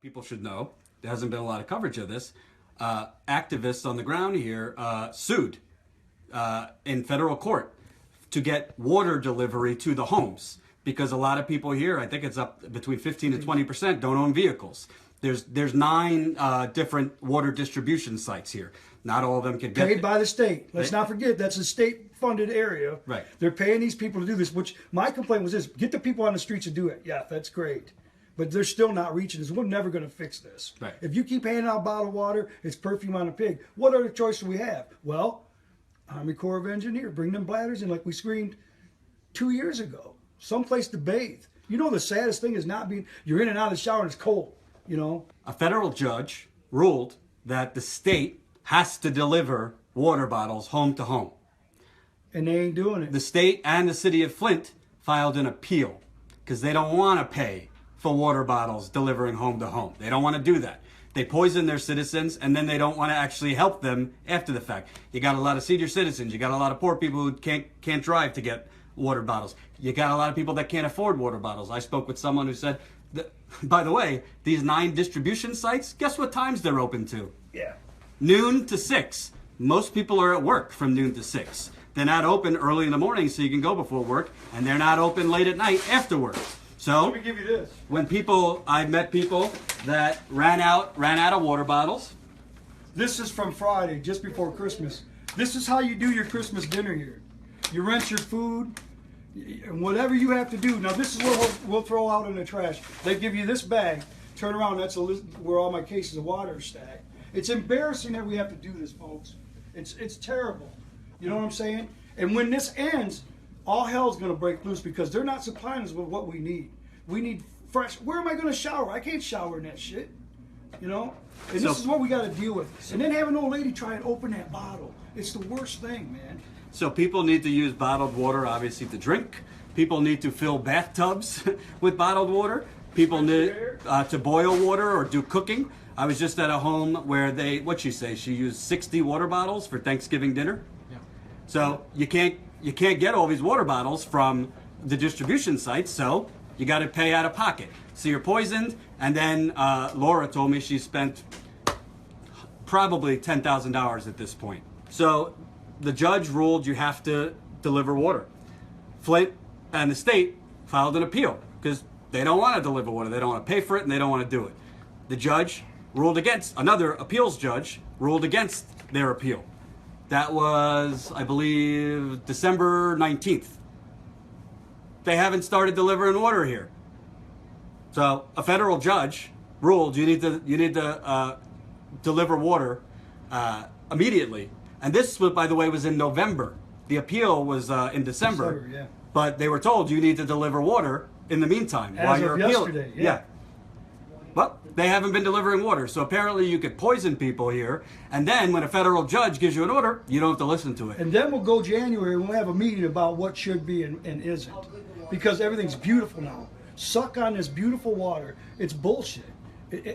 people should know, there hasn't been a lot of coverage of this, activists on the ground here sued in federal court to get water delivery to the homes, because a lot of people here, I think it's up between 15 to 20%, don't own vehicles. There's 9 different water distribution sites here. Not all of them can get paid by the state. Let's not forget that's a state-funded area. Right. They're paying these people to do this. Which my complaint was this: get the people on the streets to do it. Yeah, that's great, but they're still not reaching us. We're never going to fix this. Right. If you keep handing out bottled water, it's perfume on a pig. What other choice do we have? Well, Army Corps of Engineers, bring them bladders in like we screamed 2 years ago. Someplace to bathe. You know, the saddest thing is not being. You're in and out of the shower and it's cold. You know. A federal judge ruled that the state has to deliver water bottles home to home. And they ain't doing it. The state and the city of Flint filed an appeal because they don't want to pay for water bottles delivering home to home. They don't want to do that. They poison their citizens, and then they don't want to actually help them after the fact. You got a lot of senior citizens. You got a lot of poor people who can't drive to get water bottles. You got a lot of people that can't afford water bottles. I spoke with someone who said, by the way, these 9 distribution sites, guess what times they're open to? Yeah. Noon to 6. Most people are at work from noon to 6. They're not open early in the morning so you can go before work, and they're not open late at night after work. So let me give you this. When I've met people that ran out of water bottles. This is from Friday, just before Christmas. This is how you do your Christmas dinner here. You rinse your food, and whatever you have to do. Now this is what we'll throw out in the trash. They give you this bag. Turn around, that's where all my cases of water are stacked. It's embarrassing that we have to do this, folks. It's terrible. You know what I'm saying? And when this ends, all hell's going to break loose because they're not supplying us with what we need. We need fresh. Where am I going to shower? I can't shower in that shit. You know? And this is what we got to deal with. And then have an old lady try and open that bottle. It's the worst thing, man. So people need to use bottled water, obviously, to drink. People need to fill bathtubs with bottled water. People need to boil water or do cooking. I was just at a home where she used 60 water bottles for Thanksgiving dinner. Yeah. So you can't get all these water bottles from the distribution sites, so you got to pay out of pocket. So you're poisoned, and then Laura told me she spent probably $10,000 at this point. So the judge ruled you have to deliver water. Flint and the state filed an appeal because they don't want to deliver water. They don't want to pay for it, and they don't want to do it. The judge ruled against, another appeals judge ruled against their appeal. That was, I believe, December 19th. They haven't started delivering water here. So a federal judge ruled you need to deliver water immediately. And this, by the way, was in November. The appeal was in December. Yeah. But they were told you need to deliver water in the meantime. As of yesterday, yeah. Well, they haven't been delivering water, so apparently you could poison people here, and then when a federal judge gives you an order, you don't have to listen to it. And then we'll go January and we'll have a meeting about what should be and isn't. Because everything's beautiful now. Suck on this beautiful water. It's bullshit.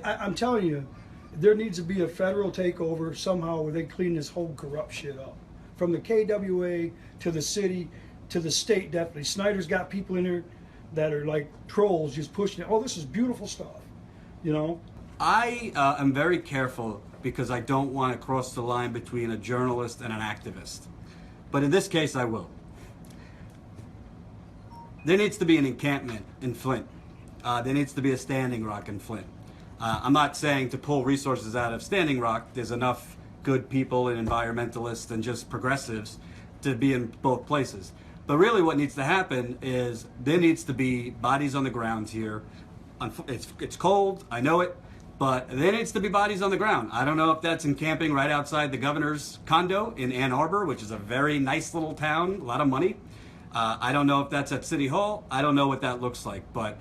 I'm telling you, there needs to be a federal takeover somehow where they clean this whole corrupt shit up. From the KWA to the city to the state, definitely. Snyder's got people in there that are like trolls just pushing it. Oh, this is beautiful stuff. You know, I am very careful because I don't want to cross the line between a journalist and an activist. But in this case, I will. There needs to be an encampment in Flint. There needs to be a Standing Rock in Flint. I'm not saying to pull resources out of Standing Rock. There's enough good people and environmentalists and just progressives to be in both places. But really what needs to happen is there needs to be bodies on the ground here. It's cold, I know it, but there needs to be bodies on the ground. I don't know if that's encamping right outside the governor's condo in Ann Arbor, which is a very nice little town, a lot of money. I don't know if that's at City Hall. I don't know what that looks like, but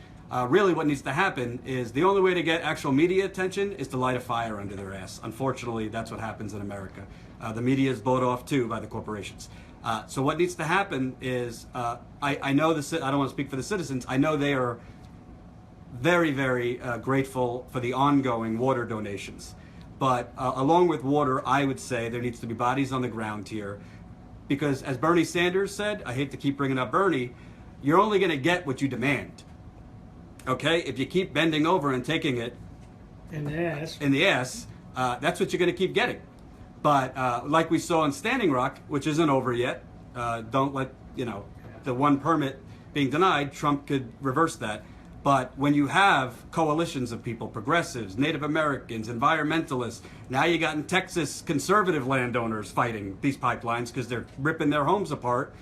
really what needs to happen is the only way to get actual media attention is to light a fire under their ass. Unfortunately, that's what happens in America. The media is bought off too by the corporations. So what needs to happen is, I know I don't want to speak for the citizens. I know they are very, very grateful for the ongoing water donations. But along with water, I would say there needs to be bodies on the ground here. Because as Bernie Sanders said, I hate to keep bringing up Bernie, you're only going to get what you demand. Okay? If you keep bending over and taking it, In the ass. in the ass, that's what you're going to keep getting. But like we saw in Standing Rock, which isn't over yet, don't let, the one permit being denied, Trump could reverse that. But when you have coalitions of people, progressives, Native Americans, environmentalists, now you got in Texas conservative landowners fighting these pipelines because they're ripping their homes apart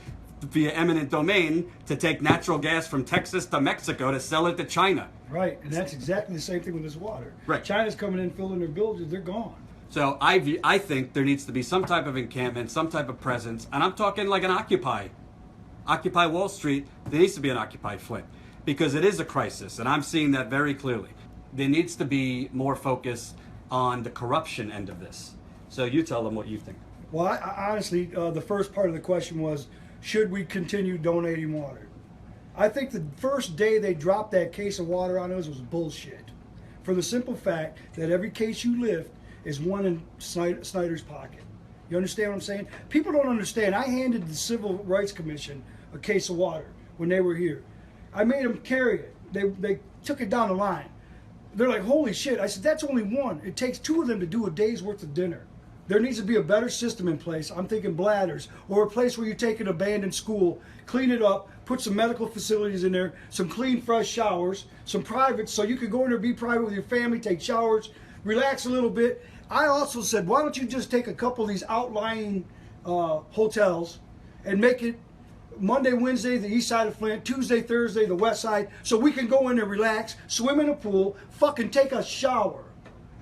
via eminent domain to take natural gas from Texas to Mexico to sell it to China. Right, and that's exactly the same thing with this water. Right. China's coming in, filling their villages, they're gone. So I think there needs to be some type of encampment, some type of presence, and I'm talking like an Occupy Wall Street. There needs to be an Occupy Flint because it is a crisis, and I'm seeing that very clearly. There needs to be more focus on the corruption end of this. So you tell them what you think. Well, I honestly, the first part of the question was, should we continue donating water? I think the first day they dropped that case of water on us was bullshit. For the simple fact that every case you lift is one in Snyder's pocket. You understand what I'm saying? People don't understand. I handed the Civil Rights Commission a case of water when they were here. I made them carry it. They took it down the line. They're like, holy shit. I said, that's only one. It takes two of them to do a day's worth of dinner. There needs to be a better system in place. I'm thinking bladders, or a place where you take an abandoned school, clean it up, put some medical facilities in there, some clean, fresh showers, some private, so you could go in there, be private with your family, take showers, relax a little bit. I also said, why don't you just take a couple of these outlying hotels and make it Monday, Wednesday, the east side of Flint, Tuesday, Thursday, the west side, so we can go in there, relax, swim in a pool, fucking take a shower,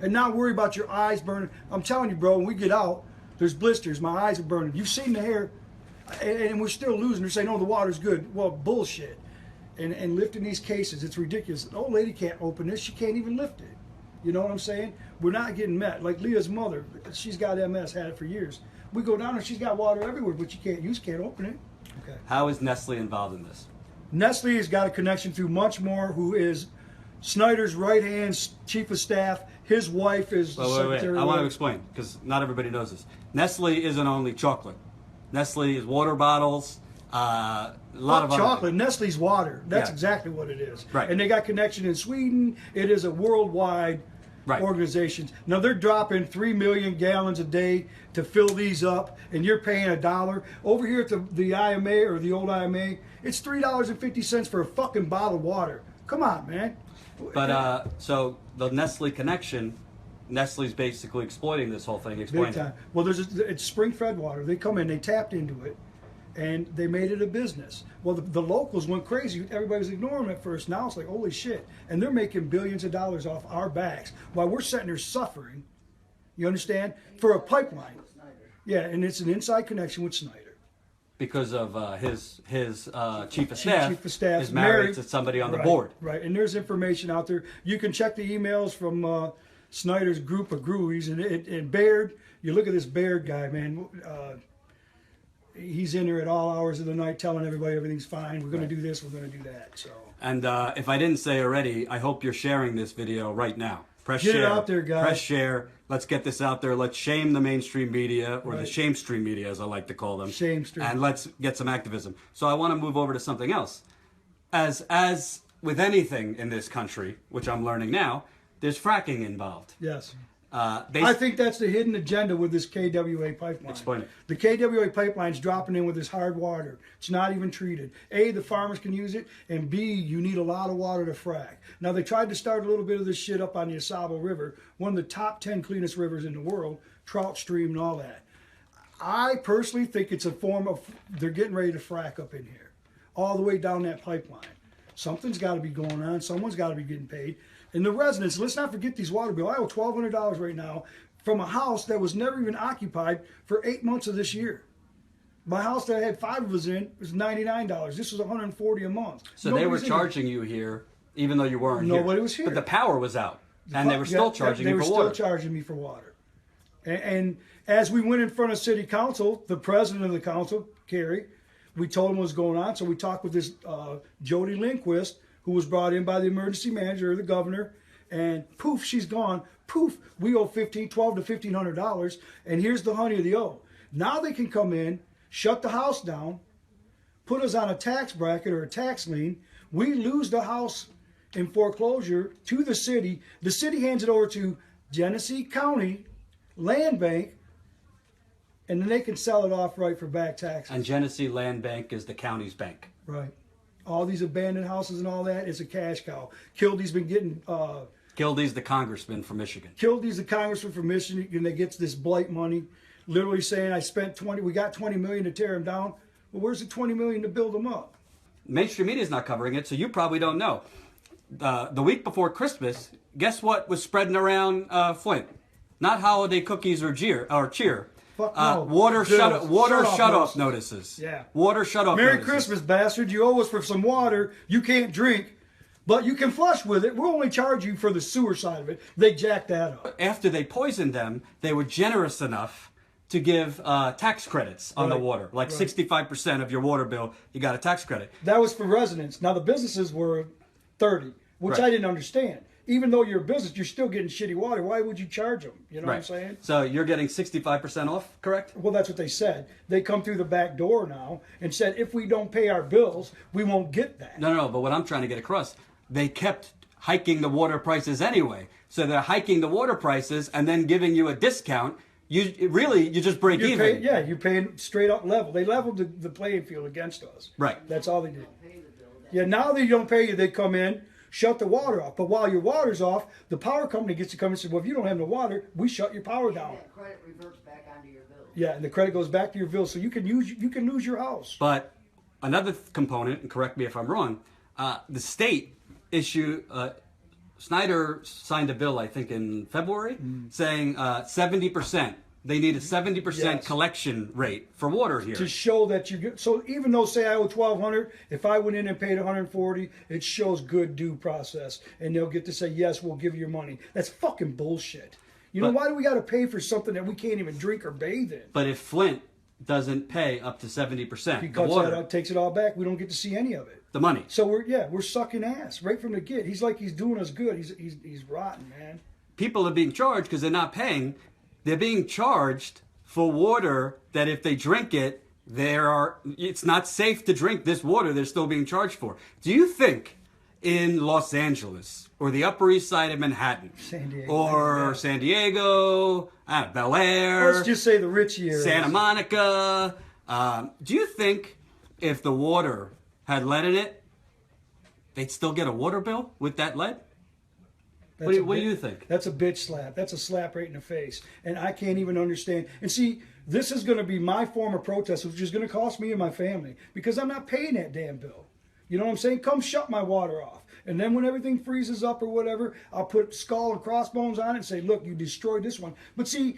and not worry about your eyes burning. I'm telling you, bro, when we get out, there's blisters. My eyes are burning. You've seen the hair, and we're still losing. They're saying, oh, the water's good. Well, bullshit. And lifting these cases, it's ridiculous. The old lady can't open this. She can't even lift it. You know what I'm saying? We're not getting met. Like Leah's mother, she's got MS, had it for years. We go down there, she's got water everywhere, but you can't open it. Okay. How is Nestle involved in this? Nestle has got a connection through Much More, who is Snyder's right-hand chief of staff. His wife is the secretary. I want to explain, because not everybody knows this. Nestle isn't only chocolate. Nestle is water bottles, a lot of chocolate. Nestle's water. That's exactly what it is. Right. And they got connection in Sweden. It is a worldwide organization. Now they're dropping 3 million gallons a day to fill these up, and you're paying $1. Over here at the IMA, or the old IMA, it's $3.50 for a fucking bottle of water. Come on, man. But so the Nestle Connection, Nestle's basically exploiting this whole thing. Explain Big time. it. Well, it's Springfed Water. They come in, they tapped into it, and they made it a business. Well, the locals went crazy. Everybody was ignoring them at first. Now it's like, holy shit. And they're making billions of dollars off our backs while we're sitting there suffering, you understand, for a pipeline. Yeah, and it's an inside connection with Snyder. Because of his chief of staff is married married to somebody on the board. Right, and there's information out there. You can check the emails from Snyder's group of groupies. And Baird, you look at this Baird guy, man. He's in there at all hours of the night telling everybody everything's fine. We're going to do this, we're going to do that. So. And if I didn't say already, I hope you're sharing this video right now. Press get share. It out there, guys. Press share. Let's get this out there. Let's shame the mainstream media, or the shame-stream media, as I like to call them. Shame-stream. And let's get some activism. So I want to move over to something else. As with anything in this country, which I'm learning now, there's fracking involved. Yes. I think that's the hidden agenda with this KWA pipeline. Explain it. The KWA pipeline's dropping in with this hard water. It's not even treated. A, the farmers can use it, and B, you need a lot of water to frack. Now, they tried to start a little bit of this shit up on the Asabo River, one of the top 10 cleanest rivers in the world, trout stream and all that. I personally think it's a form of, they're getting ready to frack up in here, all the way down that pipeline. Something's got to be going on. Someone's got to be getting paid. And the residents, let's not forget these water bills. I owe $1,200 right now from a house that was never even occupied for 8 months of this year. My house that I had 5 of us in was $99. This was $140 a month. So they were charging you here, even though you weren't here. Nobody was here. But the power was out, and they were still charging you for water. They were still charging me for water. And as we went in front of City Council, the president of the council, Kerry, we told him what was going on. So we talked with this Jody Lindquist, who was brought in by the emergency manager or the governor, and poof, she's gone. Poof, we owe $12 to $1,500, and here's the honey of the owe. Now they can come in, shut the house down, put us on a tax bracket or a tax lien. We lose the house in foreclosure to the city. The city hands it over to Genesee County Land Bank, and then they can sell it off right for back taxes. And Genesee Land Bank is the county's bank. Right. All these abandoned houses and all that is a cash cow. Kildee's been getting... Kildee's the congressman from Michigan. Kildee's the congressman from Michigan, and they gets this blight money, literally saying, we got 20 million to tear them down. Well, where's the 20 million to build them up? Mainstream media is not covering it, so you probably don't know. The week before Christmas, guess what was spreading around Flint? Not holiday cookies or cheer. Fuck no. Water shut-off notices. Yeah. Water shut-off notices. Merry Christmas, bastard. You owe us for some water. You can't drink, but you can flush with it. We'll only charge you for the sewer side of it. They jacked that up. After they poisoned them, they were generous enough to give tax credits on the water. Like 65% of your water bill, you got a tax credit. That was for residents. Now, the businesses were 30, which I didn't understand. Even though you're a business, you're still getting shitty water. Why would you charge them? You know what I'm saying? So you're getting 65% off, correct? Well, that's what they said. They come through the back door now and said, if we don't pay our bills, we won't get that. No. But what I'm trying to get across, they kept hiking the water prices anyway. So they're hiking the water prices and then giving you a discount. You just break even. You're paying straight up level. They leveled the playing field against us. Right. That's all they did. Yeah, now they don't pay you, they come in, shut the water off. But while your water's off, the power company gets to come and say, well, if you don't have no water, we shut your power down. That credit reverts back onto your bill. Yeah, and the credit goes back to your bill, so you can lose your house. But another component, and correct me if I'm wrong, the state Snyder signed a bill, I think in February, saying 70%. They need a 70% collection rate for water here. To show that you get, so even though say I owe $1,200, if I went in and paid $140, it shows good due process, and they'll get to say yes, we'll give you your money. That's fucking bullshit. You know, why do we got to pay for something that we can't even drink or bathe in? But if Flint doesn't pay up to 70%, he the cuts water that out, takes it all back. We don't get to see any of it. The money. So we're sucking ass right from the get. He's like he's doing us good. He's rotten, man. People are being charged because they're not paying. They're being charged for water that if they drink it, it's not safe to drink this water they're still being charged for. Do you think in Los Angeles or the Upper East Side of Manhattan San Diego, Bel Air, let's just say the rich areas, Santa Monica, do you think if the water had lead in it, they'd still get a water bill with that lead? What do you think? That's a bitch slap. That's a slap right in the face. And I can't even understand. And see, this is going to be my form of protest, which is going to cost me and my family because I'm not paying that damn bill. You know what I'm saying? Come shut my water off. And then when everything freezes up or whatever, I'll put skull and crossbones on it and say, look, you destroyed this one. But see,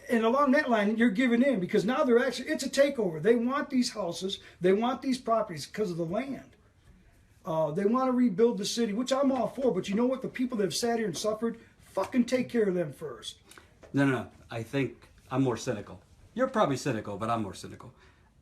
and along that line, you're giving in because now it's a takeover. They want these houses. They want these properties because of the land. They want to rebuild the city, which I'm all for. But you know what? The people that have sat here and suffered, fucking take care of them first. No. I think I'm more cynical. You're probably cynical, but I'm more cynical.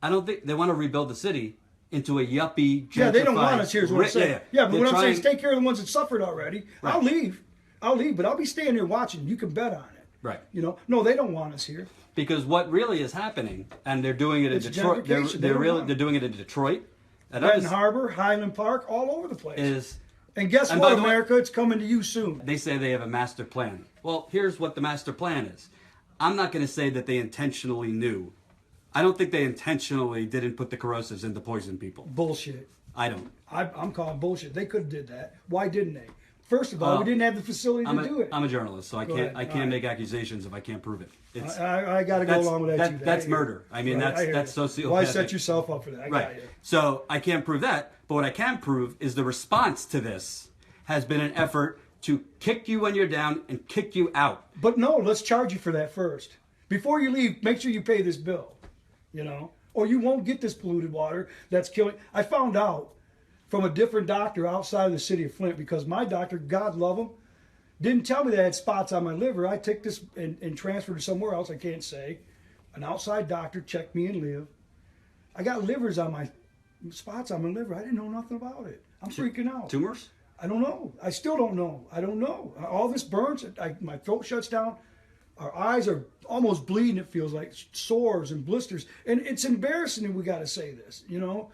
I don't think they want to rebuild the city into a yuppie, gentrified... Yeah, they don't want us here is what I'm saying. Yeah, but what I'm saying is take care of the ones that suffered already. Right. I'll leave, but I'll be staying here watching. You can bet on it. Right. You know, no, they don't want us here. Because what really is happening, and they're doing it in Detroit. They're doing it in Detroit. Benton Harbor, Highland Park, all over the place. And guess and what, by the America? way, it's coming to you soon. They say they have a master plan. Well, here's what the master plan is. I'm not going to say that they intentionally knew. I don't think they intentionally didn't put the corrosives in to poison people. Bullshit. I don't. I'm calling bullshit. They could have did that. Why didn't they? First of all, we didn't have the facility to do it. I'm a journalist, so I can't make accusations if I can't prove it. I got to go along with that too. That's murder. I mean, that's sociopathic. Why set yourself up for that? I got you. So I can't prove that, but what I can prove is the response to this has been an effort to kick you when you're down and kick you out. But no, let's charge you for that first. Before you leave, make sure you pay this bill, you know, or you won't get this polluted water that's killing. I found out from a different doctor outside of the city of Flint because my doctor, God love him, didn't tell me that I had spots on my liver. I took this and transferred to somewhere else, I can't say. An outside doctor checked me and lived. I got livers on my spots on my liver. I didn't know nothing about it. I'm freaking out. Tumors? I don't know. I still don't know. I don't know. All this burns. My throat shuts down. Our eyes are almost bleeding, it feels like. Sores and blisters. And it's embarrassing that we got to say this, you know.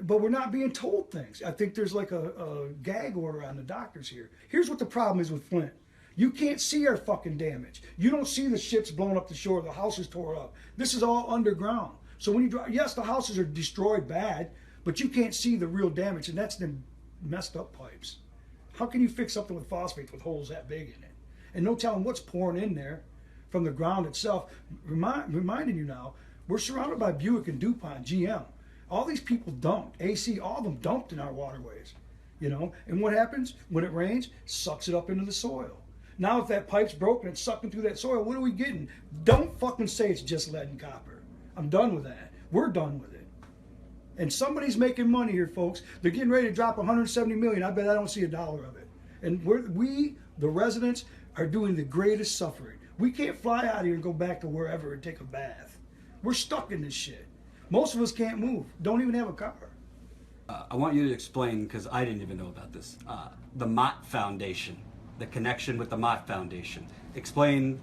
But we're not being told things. I think there's like a gag order on the doctors here. Here's what the problem is with Flint. You can't see our fucking damage. You don't see the ships blowing up the shore, the houses tore up. This is all underground. So when you drive, yes, the houses are destroyed bad, but you can't see the real damage, and that's the messed up pipes. How can you fix something with phosphate with holes that big in it? And no telling what's pouring in there from the ground itself. Reminding you now, we're surrounded by Buick and DuPont, GM. All these people dumped, AC, all of them dumped in our waterways, you know? And what happens when it rains? Sucks it up into the soil. Now if that pipe's broken, it's sucking through that soil, what are we getting? Don't fucking say it's just lead and copper. I'm done with that. We're done with it. And somebody's making money here, folks. They're getting ready to drop 170 million. I bet I don't see a dollar of it. And we, the residents, are doing the greatest suffering. We can't fly out here and go back to wherever and take a bath. We're stuck in this shit. Most of us can't move. Don't even have a car. I want you to explain, because I didn't even know about this, the Mott Foundation, the connection with the Mott Foundation. Explain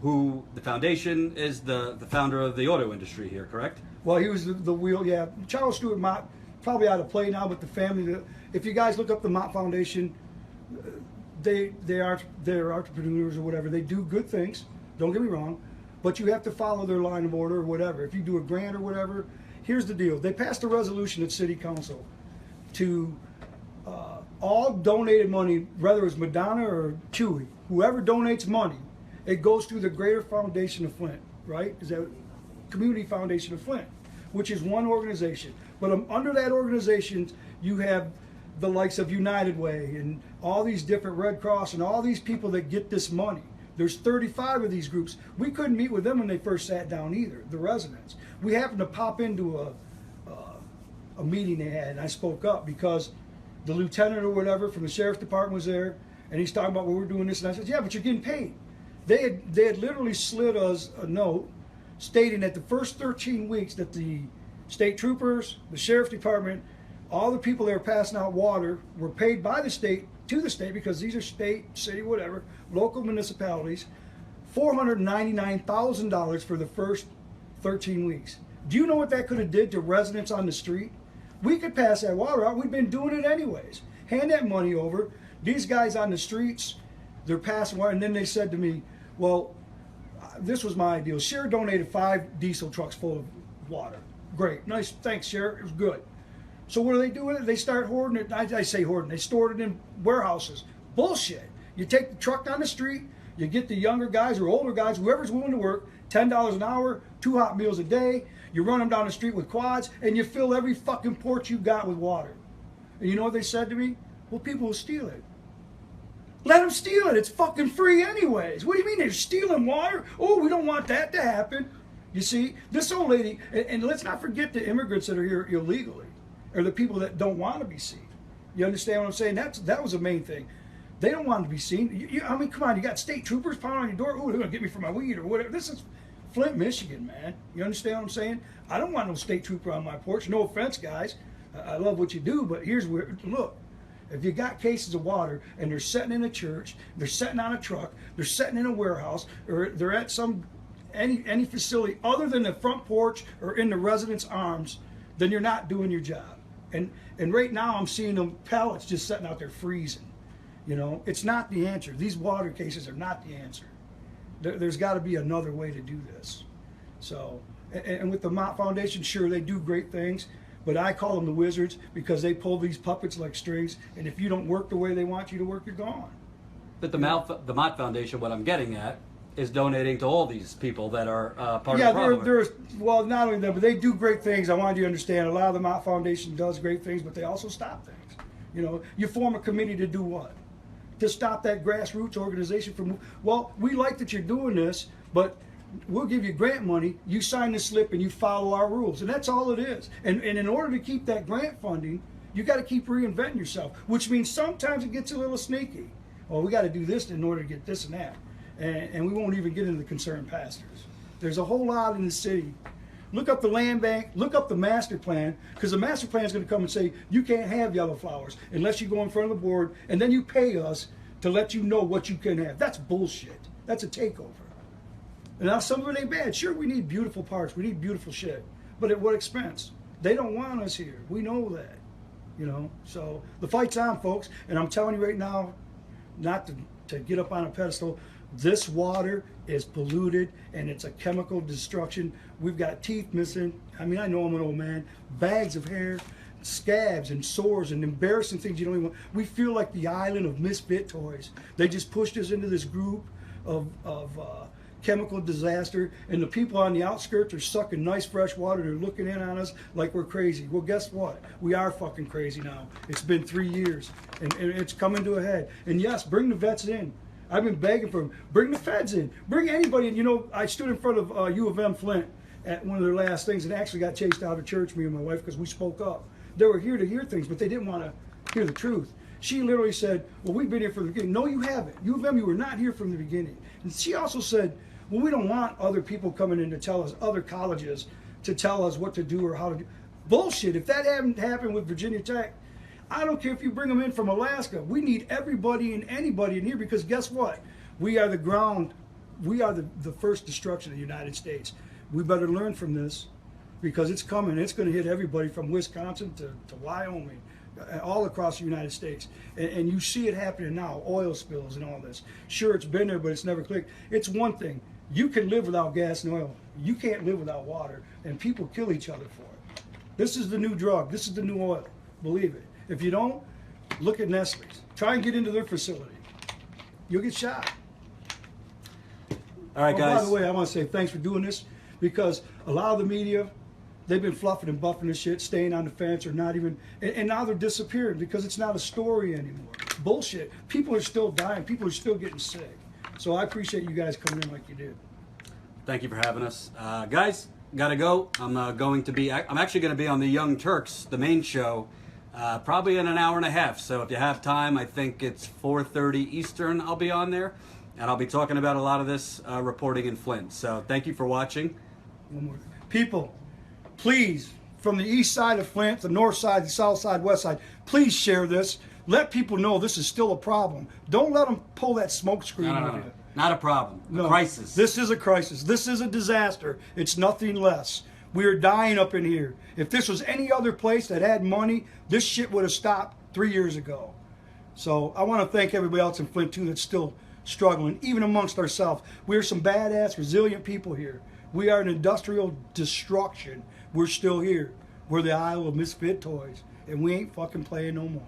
who the foundation is, the founder of the auto industry here, correct? Well, he was the wheel, yeah. Charles Stewart Mott, probably out of play now with the family. If you guys look up the Mott Foundation, they're entrepreneurs or whatever. They do good things, don't get me wrong, but you have to follow their line of order or whatever. If you do a grant or whatever, here's the deal. They passed a resolution at City Council to all donated money, whether it's Madonna or Chewy, whoever donates money, it goes through the Greater Foundation of Flint, right? Is that Community Foundation of Flint, which is one organization. But under that organization, you have the likes of United Way and all these different Red Cross and all these people that get this money. There's 35 of these groups. We couldn't meet with them when they first sat down either, the residents. We happened to pop into a meeting they had, and I spoke up because the lieutenant or whatever from the sheriff's department was there, and he's talking about, well, we're doing this, and I said, yeah, but you're getting paid. They had literally slid us a note stating that the first 13 weeks that the state troopers, the sheriff's department, all the people that were passing out water were paid by the state to the state, because these are state, city, whatever, local municipalities, $499,000 for the first 13 weeks. Do you know what that could have did to residents on the street? We could pass that water out. We've been doing it anyways. Hand that money over. These guys on the streets, they're passing water. And then they said to me, well, this was my ideal. Sheriff donated 5 diesel trucks full of water. Great. Nice. Thanks, Sheriff. It was good. So what do they do with it? They start hoarding it. I say hoarding. They stored it in warehouses. Bullshit. You take the truck down the street, you get the younger guys or older guys, whoever's willing to work, $10 an hour, 2 hot meals a day. You run them down the street with quads, and you fill every fucking porch you got with water. And you know what they said to me? Well, people will steal it. Let them steal it. It's fucking free anyways. What do you mean they're stealing water? Oh, we don't want that to happen. You see, this old lady, and let's not forget the immigrants that are here illegally, or the people that don't want to be seen. You understand what I'm saying? That was the main thing. They don't want to be seen. I mean, come on, you got state troopers pounding on your door. Oh, they're going to get me for my weed or whatever. This is Flint, Michigan, man. You understand what I'm saying? I don't want no state trooper on my porch. No offense, guys. I love what you do, but here's where, look. If you got cases of water and they're sitting in a church, they're sitting on a truck, they're sitting in a warehouse, or they're at any facility other than the front porch or in the residents' arms, then you're not doing your job. And right now I'm seeing them pallets just sitting out there freezing. You know, it's not the answer. These water cases are not the answer. There's got to be another way to do this. So, and with the Mott Foundation, sure, they do great things, but I call them the wizards because they pull these puppets like strings, and if you don't work the way they want you to work, you're gone. But the Mott Foundation, what I'm getting at, is donating to all these people that are part of the problem. Well, not only that, but they do great things. I wanted you to understand, a lot of the Mott Foundation does great things, but they also stop things. You know, you form a committee to do what? To stop that grassroots organization from, well, we like that you're doing this, but we'll give you grant money, you sign the slip and you follow our rules. And that's all it is. And in order to keep that grant funding, you got to keep reinventing yourself, which means sometimes it gets a little sneaky. Well, we got to do this in order to get this and that. And we won't even get into the concerned pastors. There's a whole lot in the city. Look up the land bank, look up the master plan, because the master plan is going to come and say, you can't have yellow flowers unless you go in front of the board, and then you pay us to let you know what you can have. That's bullshit. That's a takeover. And now some of it ain't bad. Sure, we need beautiful parks, we need beautiful shit, but at what expense? They don't want us here. We know that, you know. So the fight's on, folks. And I'm telling you right now, not to get up on a pedestal, this water is polluted and it's a chemical destruction. We've got teeth missing. I mean, I know I'm an old man. Bags of hair, scabs and sores and embarrassing things you don't even want. We feel like the island of misfit toys. They just pushed us into this group of chemical disaster, and the people on the outskirts are sucking nice fresh water. They're looking in on us like we're crazy. Well, guess what? We are fucking crazy now. It's been 3 years, and it's coming to a head. And yes, bring the vets in. I've been begging for them. Bring the feds in. Bring anybody in. You know, I stood in front of U of M Flint at one of their last things and actually got chased out of church, me and my wife, because we spoke up. They were here to hear things, but they didn't want to hear the truth. She literally said, well, we've been here from the beginning. No, you haven't. U of M, you were not here from the beginning. And she also said, well, we don't want other people coming in to tell us, other colleges, to tell us what to do or how to do. Bullshit. If that hadn't happened with Virginia Tech, I don't care if you bring them in from Alaska. We need everybody and anybody in here, because guess what? We are the ground. We are the first destruction of the United States. We better learn from this, because it's coming. It's going to hit everybody from Wisconsin to Wyoming, all across the United States. And you see it happening now, oil spills and all this. Sure, it's been there, but it's never clicked. It's one thing. You can live without gas and oil. You can't live without water, and people kill each other for it. This is the new drug. This is the new oil. Believe it. If you don't, look at Nestle's. Try and get into their facility. You'll get shot. All right, guys. By the way, I want to say thanks for doing this, because a lot of the media, they've been fluffing and buffing this shit, staying on the fence, or not even, and now they're disappearing because it's not a story anymore. Bullshit. People are still dying. People are still getting sick. So I appreciate you guys coming in like you did. Thank you for having us. Guys, gotta go. I'm actually going to be on the Young Turks, the main show, probably in an hour and a half. So if you have time, I think it's 4:30 Eastern, I'll be on there. And I'll be talking about a lot of this reporting in Flint. So thank you for watching. One more thing. People, please, from the east side of Flint, the north side, the south side, west side, please share this. Let people know this is still a problem. Don't let them pull that smoke screen over you. Not a problem. No, A crisis. This is a crisis. This is a disaster. It's nothing less. We are dying up in here. If this was any other place that had money, this shit would have stopped 3 years ago. So I want to thank everybody else in Flint too that's still struggling, even amongst ourselves. We are some badass, resilient people here. We are an industrial destruction. We're still here. We're the Isle of Misfit Toys, and we ain't fucking playing no more.